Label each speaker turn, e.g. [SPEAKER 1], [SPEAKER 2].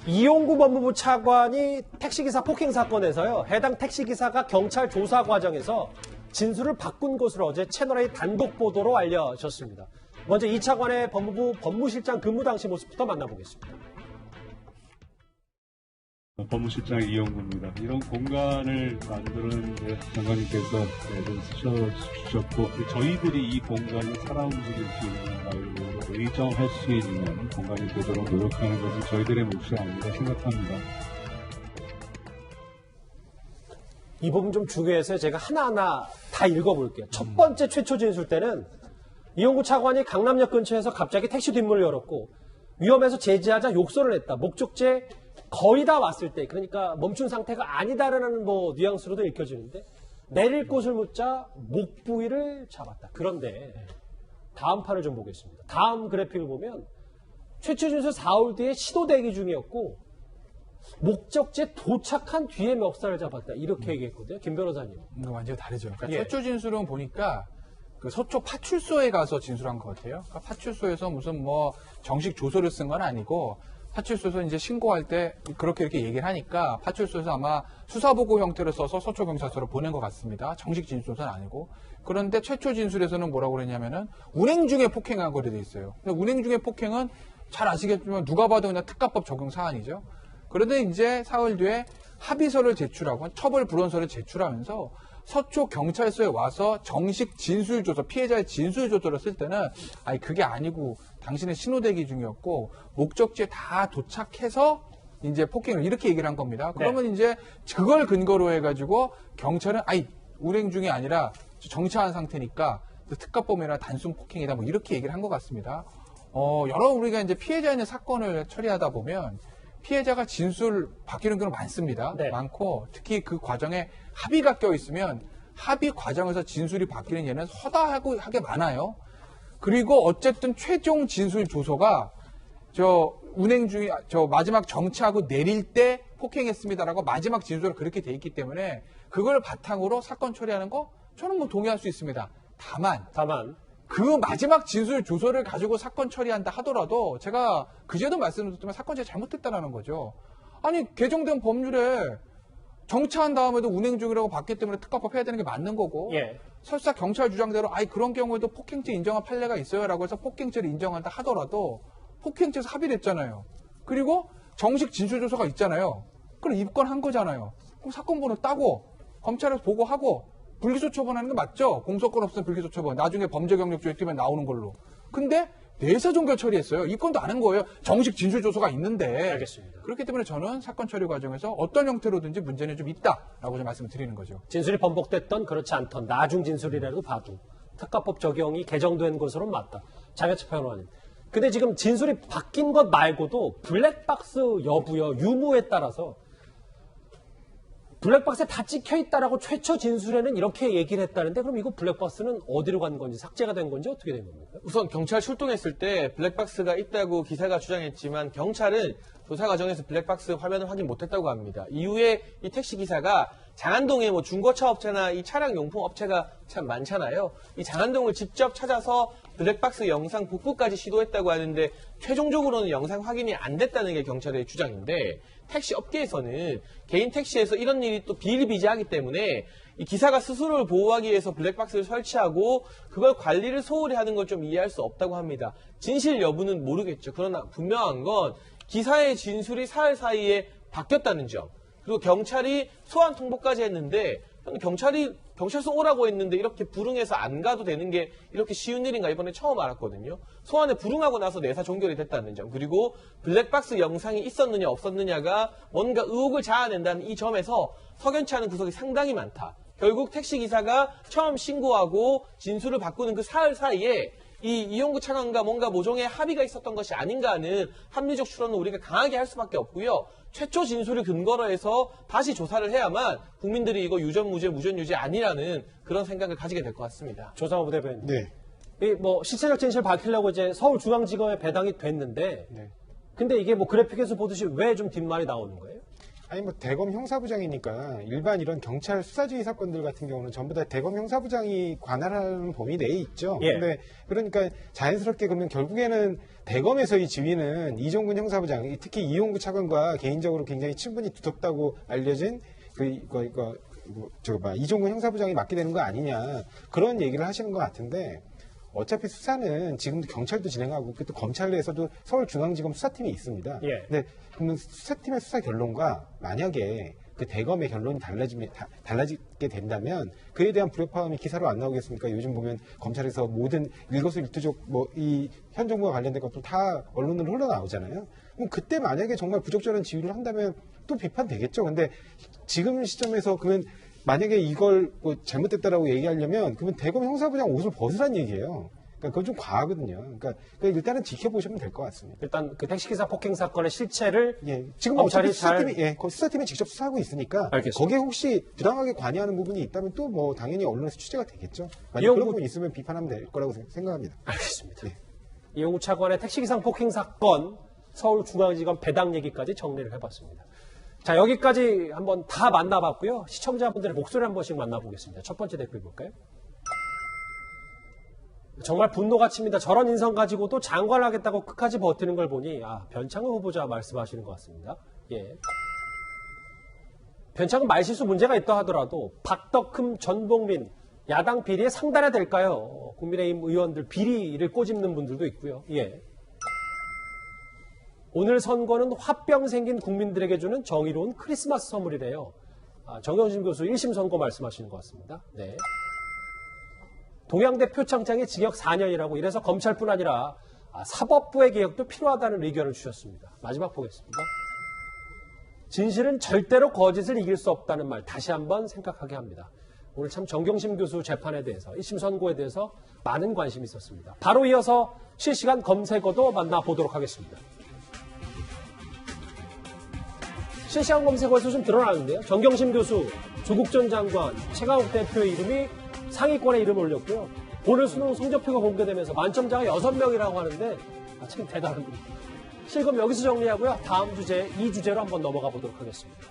[SPEAKER 1] 이용구 법무부 차관이 택시기사 폭행 사건에서요. 해당 택시기사가 경찰 조사 과정에서 진술을 바꾼 것으로 어제 채널A 단독 보도로 알려졌습니다. 먼저 이 차관의 법무부 법무실장 근무 당시 모습부터 만나보겠습니다.
[SPEAKER 2] 법무실장 이용구입니다. 이런 공간을 만드는 장관님께서 쓰셨고 저희들이 이 공간이 살아 움직일 수 있는 말로 의정할 수 있는 공간이 되도록 노력하는 것은 저희들의 몫이 아닌가 생각합니다.
[SPEAKER 1] 이 부분 좀 중요해서 제가 하나하나 다 읽어볼게요. 첫 번째 최초 진술 때는 이용구 차관이 강남역 근처에서 갑자기 택시 뒷문을 열었고 위험해서 제지하자 욕설을 했다. 목적지에 거의 다 왔을 때, 그러니까 멈춘 상태가 아니다라는 뉘앙스로도 읽혀지는데 내릴 곳을 묻자 목 부위를 잡았다. 그런데 다음 판을 좀 보겠습니다. 다음 그래픽을 보면 최초 진술 4월 뒤에 시도 대기 중이었고 목적지에 도착한 뒤에 멱살을 잡았다. 이렇게 얘기했거든요. 김 변호사님.
[SPEAKER 3] 이거 완전히 다르죠. 그러니까
[SPEAKER 1] 예.
[SPEAKER 3] 최초 진술은 보니까 그 서초 파출소에 가서 진술한 것 같아요. 그러니까 파출소에서 무슨 정식 조서를 쓴 건 아니고 파출소에서 이제 신고할 때 그렇게 이렇게 얘기를 하니까 파출소에서 아마 수사보고 형태로 써서 서초경찰서로 보낸 것 같습니다. 정식 진술은 아니고. 그런데 최초 진술에서는 뭐라고 그랬냐면은 운행 중에 폭행한 거로 돼 있어요. 근데 운행 중에 폭행은 잘 아시겠지만 누가 봐도 그냥 특가법 적용 사안이죠. 그런데 이제 사흘 뒤에 합의서를 제출하고 처벌 불원서를 제출하면서 서초 경찰서에 와서 정식 진술조서, 피해자의 진술조서를 쓸 때는 아니 그게 아니고 당신은 신호대기 중이었고 목적지에 다 도착해서 이제 폭행을 이렇게 얘기를 한 겁니다. 그러면 이제 그걸 근거로 해가지고 경찰은 아니 운행 중이 아니라 정차한 상태니까 특가범이나 단순 폭행이다 이렇게 얘기를 한 것 같습니다. 여러 우리가 이제 피해자 있는 사건을 처리하다 보면 피해자가 진술 바뀌는 경우가 많습니다.
[SPEAKER 1] 네.
[SPEAKER 3] 많고 특히 그 과정에 합의가 껴있으면 합의 과정에서 진술이 바뀌는 예는 허다하게 많아요. 그리고 어쨌든 최종 진술 조서가 운행 중에 마지막 정차하고 내릴 때 폭행했습니다라고 마지막 진술을 그렇게 돼 있기 때문에 그걸 바탕으로 사건 처리하는 거 저는 동의할 수 있습니다. 다만 그 마지막 진술 조서를 가지고 사건 처리한다 하더라도 제가 그제도 말씀드렸지만 사건 자체가 잘못됐다는 거죠. 아니 개정된 법률에 정차한 다음에도 운행 중이라고 봤기 때문에 특가법 해야 되는 게 맞는 거고 설사 경찰 주장대로 그런 경우에도 폭행죄 인정한 판례가 있어요라고 해서 폭행죄를 인정한다 하더라도 폭행죄에서 합의를 했잖아요. 그리고 정식 진술조서가 있잖아요. 그럼 입건한 거잖아요. 그럼 사건 번호 따고 검찰에서 보고하고 불기소 처분하는 게 맞죠? 공소권 없으면 불기소 처분. 나중에 범죄 경력조에 뜨면 나오는 걸로. 근데 내사 종결 처리했어요. 입건도 안 한 거예요. 정식 진술조서가 있는데.
[SPEAKER 1] 알겠습니다.
[SPEAKER 3] 그렇기 때문에 저는 사건 처리 과정에서 어떤 형태로든지 문제는 좀 있다라고 좀 말씀을 드리는 거죠.
[SPEAKER 1] 진술이 번복됐던 그렇지 않던 나중 진술이라도 봐도 특가법 적용이 개정된 것으로는 맞다. 장혜철 변호사님. 근데 지금 진술이 바뀐 것 말고도 블랙박스 여부여 유무에 따라서 블랙박스에 다 찍혀있다라고 최초 진술에는 이렇게 얘기를 했다는데 그럼 이거 블랙박스는 어디로 간 건지 삭제가 된 건지 어떻게 된 겁니까?
[SPEAKER 4] 우선 경찰 출동했을 때 블랙박스가 있다고 기사가 주장했지만 경찰은 조사 과정에서 블랙박스 화면을 확인 못했다고 합니다. 이후에 이 택시기사가 장안동에 중고차 업체나 이 차량 용품 업체가 참 많잖아요. 이 장안동을 직접 찾아서 블랙박스 영상 복구까지 시도했다고 하는데 최종적으로는 영상 확인이 안 됐다는 게 경찰의 주장인데 택시 업계에서는 개인 택시에서 이런 일이 또 비일비재하기 때문에 이 기사가 스스로를 보호하기 위해서 블랙박스를 설치하고 그걸 관리를 소홀히 하는 걸 좀 이해할 수 없다고 합니다. 진실 여부는 모르겠죠. 그러나 분명한 건 기사의 진술이 사흘 사이에 바뀌었다는 점. 그리고 경찰이 소환 통보까지 했는데 경찰서 오라고 했는데 이렇게 불응해서 안 가도 되는 게 이렇게 쉬운 일인가 이번에 처음 알았거든요. 소환에 불응하고 나서 내사 종결이 됐다는 점. 그리고 블랙박스 영상이 있었느냐 없었느냐가 뭔가 의혹을 자아낸다는 이 점에서 석연치 않은 구석이 상당히 많다. 결국 택시기사가 처음 신고하고 진술을 바꾸는 그 사흘 사이에 이 이용구 차관과 뭔가 모종의 합의가 있었던 것이 아닌가 하는 합리적 추론은 우리가 강하게 할 수밖에 없고요. 최초 진술을 근거로 해서 다시 조사를 해야만 국민들이 이거 유전무죄, 무전유죄 아니라는 그런 생각을 가지게 될 것 같습니다.
[SPEAKER 1] 조상호 부대변인.
[SPEAKER 5] 네.
[SPEAKER 1] 실체적 진실 밝히려고 이제 서울중앙지검에 배당이 됐는데 근데 이게 그래픽에서 보듯이 왜 좀 뒷말이 나오는 거예요?
[SPEAKER 5] 아니 뭐 대검 형사부장이니까 일반 이런 경찰 수사지휘 사건들 같은 경우는 전부 다 대검 형사부장이 관할하는 범위 내에 있죠.
[SPEAKER 1] 예.
[SPEAKER 5] 근데 그러니까 자연스럽게 그러면 결국에는 대검에서의 지휘는 이종근 형사부장, 특히 이용구 차관과 개인적으로 굉장히 친분이 두텁다고 알려진 이종근 형사부장이 맡게 되는 거 아니냐 그런 얘기를 하시는 것 같은데. 어차피 수사는 지금도 경찰도 진행하고 또 검찰 내에서도 서울중앙지검 수사팀이 있습니다.
[SPEAKER 1] 예.
[SPEAKER 5] 근데 그러면 수사팀의 수사 결론과 만약에 그 대검의 결론이 달라지게 된다면 그에 대한 불협화음이 기사로 안 나오겠습니까? 요즘 보면 검찰에서 모든 일거수일투족 이 현 정부와 관련된 것들 다 언론으로 흘러나오잖아요. 그럼 그때 만약에 정말 부적절한 지휘를 한다면 또 비판되겠죠. 근데 지금 시점에서 그러면 만약에 이걸 뭐 잘못됐다라고 얘기하려면 그러면 대검 형사부장 옷을 벗으란 얘기예요. 그러니까 그건 좀 과하거든요. 그러니까 일단은 지켜보시면 될 것 같습니다.
[SPEAKER 1] 일단 그 택시기사 폭행 사건의 실체를
[SPEAKER 5] 예, 지금
[SPEAKER 1] 검찰이
[SPEAKER 5] 어차피 수사팀이 직접 수사하고 있으니까
[SPEAKER 1] 알겠습니다.
[SPEAKER 5] 거기에 혹시 부당하게 관여하는 부분이 있다면 또 뭐 당연히 언론에서 취재가 되겠죠. 만약
[SPEAKER 1] 이용구-
[SPEAKER 5] 그런 부분이 있으면 비판하면 될 거라고 생각합니다.
[SPEAKER 1] 알겠습니다.
[SPEAKER 5] 네.
[SPEAKER 1] 이용구 차관의 택시기상 폭행 사건 서울중앙지검 배당 얘기까지 정리를 해봤습니다. 자, 여기까지 한번 다 만나봤고요. 시청자분들의 목소리 한 번씩 만나보겠습니다. 첫 번째 댓글 볼까요? 정말 분노가 칩니다. 저런 인성 가지고도 장관을 하겠다고 끝까지 버티는 걸 보니 변창흠 후보자 말씀하시는 것 같습니다. 예. 변창흠 말실수 문제가 있다 하더라도 박덕흠, 전봉민 야당 비리에 상달해야 될까요? 국민의힘 의원들 비리를 꼬집는 분들도 있고요. 예. 오늘 선거는 화병 생긴 국민들에게 주는 정의로운 크리스마스 선물이래요. 정영진 교수 1심 선고 말씀하시는 것 같습니다. 네. 동양대 표창장에 징역 4년이라고 이래서 검찰뿐 아니라 사법부의 개혁도 필요하다는 의견을 주셨습니다. 마지막 보겠습니다. 진실은 절대로 거짓을 이길 수 없다는 말 다시 한번 생각하게 합니다. 오늘 참 정경심 교수 재판에 대해서 1심 선고에 대해서 많은 관심이 있었습니다. 바로 이어서 실시간 검색어도 만나보도록 하겠습니다. 실시간 검색어에서 좀 드러나는데요. 정경심 교수, 조국 전 장관, 최강욱 대표의 이름이 상위권에 이름을 올렸고요. 오늘 수능 성적표가 공개되면서 만점자가 6명이라고 하는데 참 대단합니다. 실검 여기서 정리하고요. 다음 주제, 이 주제로 한번 넘어가 보도록 하겠습니다.